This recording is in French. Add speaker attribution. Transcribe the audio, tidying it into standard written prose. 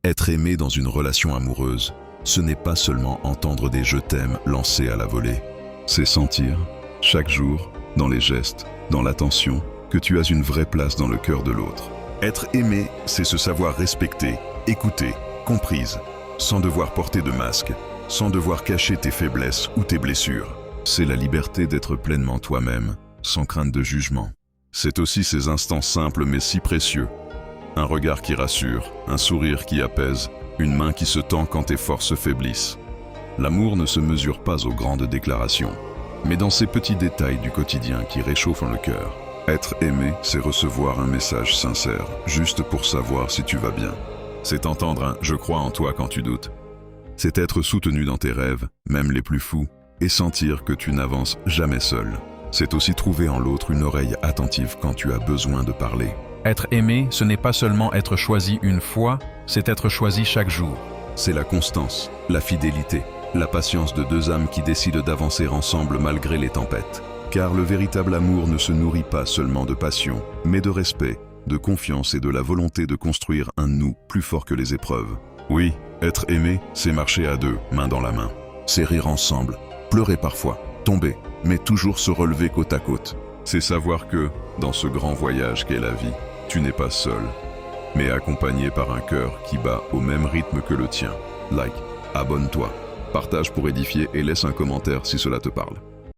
Speaker 1: Être aimé dans une relation amoureuse, ce n'est pas seulement entendre des je t'aime lancés à la volée. C'est sentir, chaque jour, dans les gestes, dans l'attention, que tu as une vraie place dans le cœur de l'autre. Être aimé, c'est se savoir respecter, écouter, comprise, sans devoir porter de masque, sans devoir cacher tes faiblesses ou tes blessures. C'est la liberté d'être pleinement toi-même, sans crainte de jugement. C'est aussi ces instants simples mais si précieux. Un regard qui rassure, un sourire qui apaise, une main qui se tend quand tes forces faiblissent. L'amour ne se mesure pas aux grandes déclarations, mais dans ces petits détails du quotidien qui réchauffent le cœur. Être aimé, c'est recevoir un message sincère, juste pour savoir si tu vas bien. C'est entendre un « je crois en toi quand tu doutes ». C'est être soutenu dans tes rêves, même les plus fous, et sentir que tu n'avances jamais seul. C'est aussi trouver en l'autre une oreille attentive quand tu as besoin de parler.
Speaker 2: Être aimé, ce n'est pas seulement être choisi une fois, c'est être choisi chaque jour.
Speaker 1: C'est la constance, la fidélité, la patience de deux âmes qui décident d'avancer ensemble malgré les tempêtes. Car le véritable amour ne se nourrit pas seulement de passion, mais de respect, de confiance et de la volonté de construire un nous plus fort que les épreuves. Oui, être aimé, c'est marcher à deux, main dans la main. C'est rire ensemble, pleurer parfois, tomber, mais toujours se relever côte à côte. C'est savoir que, dans ce grand voyage qu'est la vie, tu n'es pas seul, mais accompagné par un cœur qui bat au même rythme que le tien. Like, abonne-toi, partage pour édifier et laisse un commentaire si cela te parle.